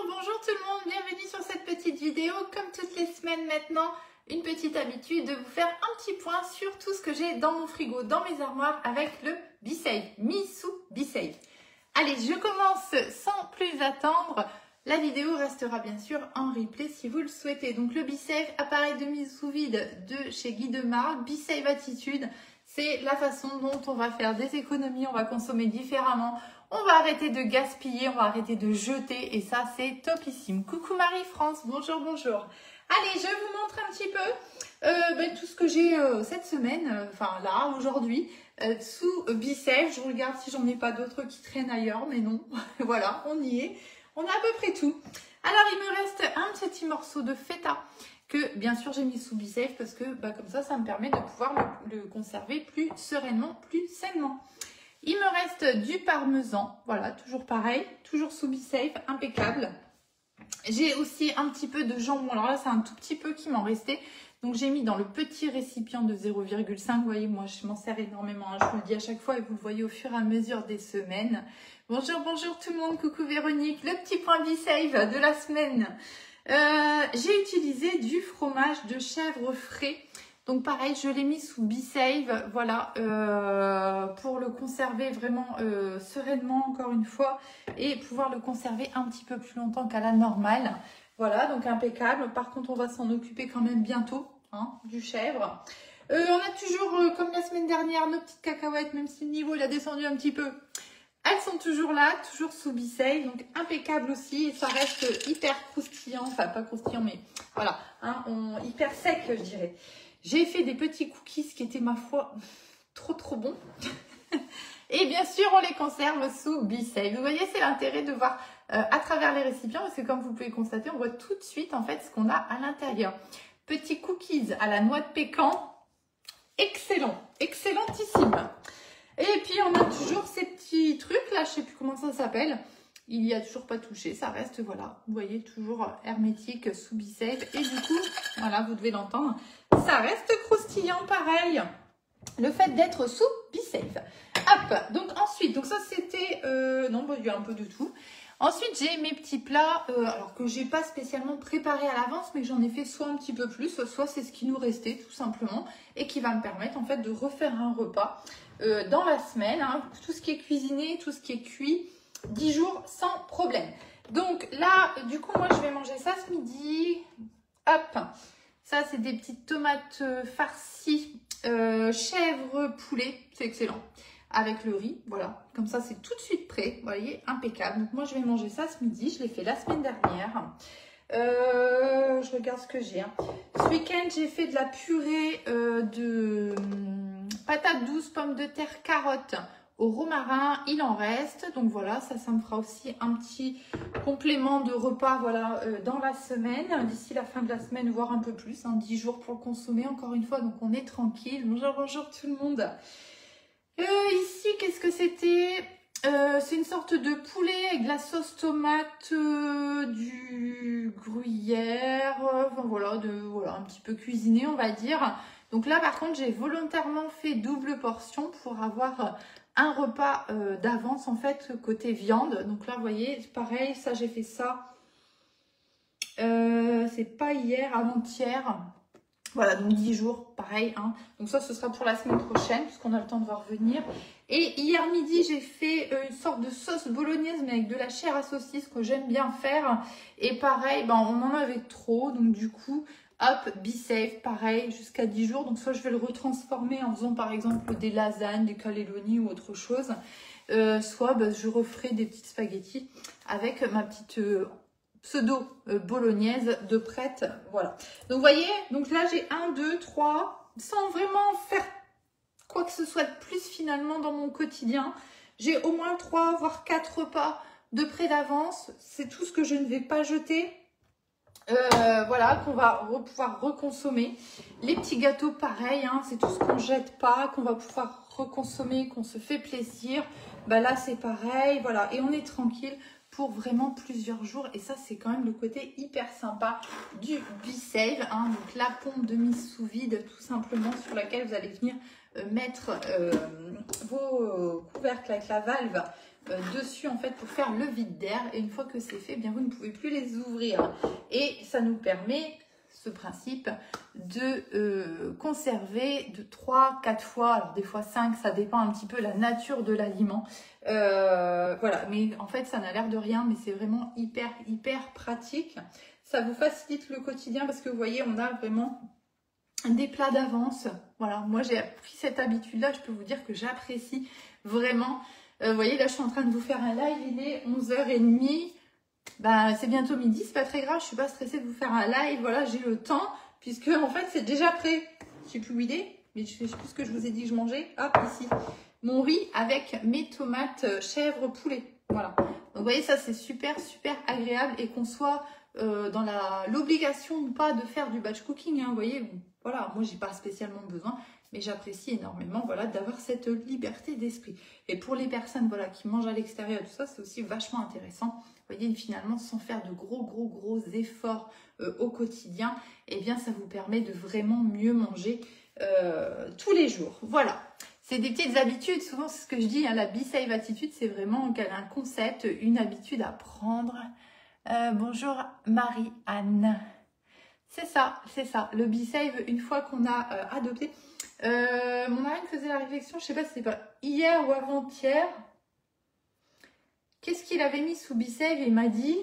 Bonjour tout le monde, bienvenue sur cette petite vidéo. Comme toutes les semaines maintenant, une petite habitude de vous faire un petit point sur tout ce que j'ai dans mon frigo, dans mes armoires avec le BeSafe, Missou BeSafe. Allez, je commence sans plus attendre. La vidéo restera bien sûr en replay si vous le souhaitez. Donc le BeSafe, appareil de mise sous vide de chez Guy Demar, BeSafe Attitude. C'est la façon dont on va faire des économies, on va consommer différemment. On va arrêter de gaspiller, on va arrêter de jeter et ça c'est topissime. Coucou Marie-France, bonjour, bonjour. Allez, je vous montre un petit peu tout ce que j'ai cette semaine, enfin là, aujourd'hui, sous BeSafe. Je regarde si j'en ai pas d'autres qui traînent ailleurs, mais non, voilà, on y est. On a à peu près tout. Alors, il me reste un petit morceau de feta que bien sûr j'ai mis sous BeSafe parce que comme ça me permet de pouvoir le conserver plus sereinement, plus sainement. Il me reste du parmesan, voilà, toujours pareil, toujours sous BeSafe, impeccable. J'ai aussi un petit peu de jambon, alors là c'est un tout petit peu qui m'en restait. Donc j'ai mis dans le petit récipient de 0,5, vous voyez, moi je m'en sers énormément, hein, je vous le dis à chaque fois et vous le voyez au fur et à mesure des semaines. Bonjour, bonjour tout le monde, coucou Véronique, le petit point BeSafe de la semaine. J'ai utilisé du fromage de chèvre frais. Donc pareil, je l'ai mis sous BeSafe, voilà, pour le conserver vraiment sereinement encore une fois et pouvoir le conserver un petit peu plus longtemps qu'à la normale. Voilà, donc impeccable. Par contre, on va s'en occuper quand même bientôt, hein, du chèvre. On a toujours, comme la semaine dernière, nos petites cacahuètes, même si le niveau il a descendu un petit peu. Elles sont toujours là, toujours sous BeSafe, donc impeccable aussi. Et ça reste hyper croustillant, enfin pas croustillant, mais voilà, hein, hyper sec, je dirais. J'ai fait des petits cookies qui étaient, ma foi, trop bons. Et bien sûr, on les conserve sous BeSafe. Vous voyez, c'est l'intérêt de voir à travers les récipients, parce que comme vous pouvez constater, on voit tout de suite en fait ce qu'on a à l'intérieur. Petits cookies à la noix de pécan, excellent, excellentissime. Et puis on a toujours ces petits trucs là, je sais plus comment ça s'appelle. Il n'y a toujours pas touché, ça reste, voilà, vous voyez, toujours hermétique sous BeSafe. Et du coup, voilà, vous devez l'entendre, ça reste croustillant pareil. Le fait d'être sous BeSafe. Hop, donc ensuite, donc ça c'était, non, il y a un peu de tout. Ensuite, j'ai mes petits plats, alors que j'ai pas spécialement préparé à l'avance, mais j'en ai fait soit un petit peu plus, soit c'est ce qui nous restait tout simplement, et qui va me permettre en fait de refaire un repas dans la semaine. Hein, tout ce qui est cuisiné, tout ce qui est cuit, 10 jours sans problème. Donc là, du coup, moi je vais manger ça ce midi. Hop, ça c'est des petites tomates farcies, chèvre poulet, c'est excellent. Avec le riz, voilà, comme ça c'est tout de suite prêt, vous voyez, impeccable. Donc moi je vais manger ça ce midi, je l'ai fait la semaine dernière. Je regarde ce que j'ai. Hein. Ce week-end j'ai fait de la purée de patates douces, pommes de terre, carottes au romarin, il en reste. Donc voilà, ça me fera aussi un petit complément de repas voilà, dans la semaine, d'ici la fin de la semaine, voire un peu plus, hein, 10 jours pour le consommer encore une fois, donc on est tranquille. Bonjour, bonjour tout le monde. Ici, qu'est-ce que c'était? C'est une sorte de poulet avec de la sauce tomate, du gruyère, enfin voilà, un petit peu cuisiné, on va dire. Donc là, par contre, j'ai volontairement fait double portion pour avoir un repas d'avance, en fait, côté viande. Donc là, vous voyez, pareil, ça, j'ai fait ça, c'est pas hier, avant-hier. Voilà, donc 10 jours, pareil. Hein. Donc ça, ce sera pour la semaine prochaine, puisqu'on a le temps de voir venir. Et hier midi, j'ai fait une sorte de sauce bolognaise, mais avec de la chair à saucisse, que j'aime bien faire. Et pareil, on en avait trop. Donc du coup, hop, BeSafe, pareil, jusqu'à 10 jours. Donc soit je vais le retransformer en faisant par exemple des lasagnes, des cannelloni ou autre chose. Soit je referai des petites spaghettis avec ma petite... pseudo bolognaise de prête, voilà. Donc vous voyez, donc là j'ai 1, 2, 3, sans vraiment faire quoi que ce soit de plus finalement dans mon quotidien. J'ai au moins 3 voire 4 repas de près d'avance. C'est tout ce que je ne vais pas jeter. Voilà, qu'on va pouvoir reconsommer. Les petits gâteaux, pareil, hein, c'est tout ce qu'on ne jette pas, qu'on va pouvoir reconsommer, qu'on se fait plaisir. Là c'est pareil, voilà, et on est tranquille pour vraiment plusieurs jours. Et ça, c'est quand même le côté hyper sympa du BeSafe. Hein. Donc la pompe de mise sous vide, tout simplement, sur laquelle vous allez venir mettre vos couvercles avec la valve dessus en fait pour faire le vide d'air. Et une fois que c'est fait, eh bien vous ne pouvez plus les ouvrir. Et ça nous permet, ce principe, de conserver de 3-4 fois, alors des fois 5, ça dépend un petit peu la nature de l'aliment. Voilà, mais en fait ça n'a l'air de rien, mais c'est vraiment hyper pratique. Ça vous facilite le quotidien parce que vous voyez, on a vraiment des plats d'avance. Voilà, moi j'ai pris cette habitude-là, je peux vous dire que j'apprécie vraiment. Vous voyez, là je suis en train de vous faire un live, il est 11h30. Bah, c'est bientôt midi, c'est pas très grave, je suis pas stressée de vous faire un live, voilà, j'ai le temps, puisque en fait c'est déjà prêt. Je sais plus où il est, mais je sais plus ce que je vous ai dit que je mangeais. Hop, ici. Mon riz avec mes tomates chèvre poulet. Voilà. Donc vous voyez, ça c'est super agréable et qu'on soit dans l'obligation ou pas de faire du batch cooking, hein, vous voyez, voilà, moi j'ai pas spécialement besoin, mais j'apprécie énormément, voilà, d'avoir cette liberté d'esprit. Et pour les personnes, voilà, qui mangent à l'extérieur, tout ça, c'est aussi vachement intéressant. Vous voyez, finalement, sans faire de gros efforts au quotidien, eh bien, ça vous permet de vraiment mieux manger tous les jours. Voilà. C'est des petites habitudes, souvent c'est ce que je dis, hein, la Be Save Attitude, c'est vraiment un concept, une habitude à prendre. Bonjour Marie-Anne. C'est ça. Le Be Save, une fois qu'on a adopté. Mon mari me faisait la réflexion, je sais pas si c'est pas hier ou avant-hier. Qu'est-ce qu'il avait mis sous Be Save et il m'a dit,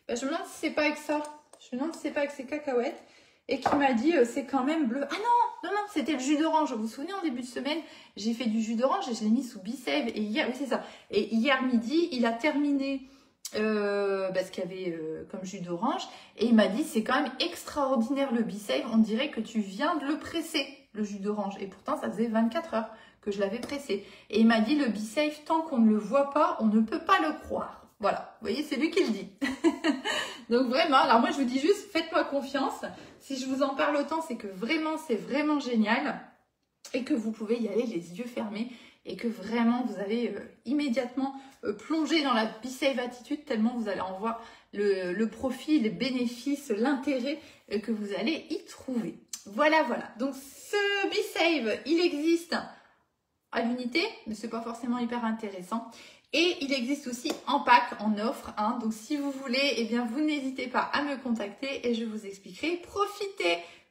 je me demande si c'est pas avec ça. Je me demande si c'est pas avec ces cacahuètes. Et qui m'a dit, c'est quand même bleu. Ah non, c'était le jus d'orange. Vous vous souvenez, en début de semaine, j'ai fait du jus d'orange et je l'ai mis sous Be Save. Et hier, oui, c'est ça. Et hier midi, il a terminé ce qu'il y avait comme jus d'orange. Et il m'a dit, c'est quand même extraordinaire le Be Save. On dirait que tu viens de le presser, le jus d'orange. Et pourtant, ça faisait 24 heures que je l'avais pressé. Et il m'a dit, le Be Save, tant qu'on ne le voit pas, on ne peut pas le croire. Voilà, vous voyez, c'est lui qui le dit. Donc vraiment, alors moi je vous dis juste, faites-moi confiance. Si je vous en parle autant, c'est que vraiment, c'est vraiment génial. Et que vous pouvez y aller les yeux fermés. Et que vraiment, vous allez immédiatement plonger dans la Be Save Attitude, tellement vous allez en voir le profit, les bénéfices, l'intérêt que vous allez y trouver. Voilà. Donc ce Be Save, il existe à l'unité, mais c'est pas forcément hyper intéressant. Et il existe aussi en pack, en offre. Hein. Donc si vous voulez, eh bien vous n'hésitez pas à me contacter et je vous expliquerai.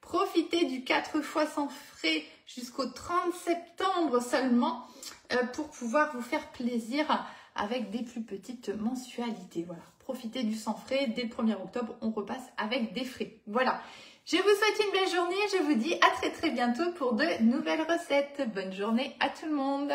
Profitez du 4 fois sans frais jusqu'au 30 septembre seulement pour pouvoir vous faire plaisir avec des plus petites mensualités. Voilà, profitez du sans frais. Dès le 1er octobre, on repasse avec des frais. Voilà. Je vous souhaite une belle journée. Je vous dis à très bientôt pour de nouvelles recettes. Bonne journée à tout le monde.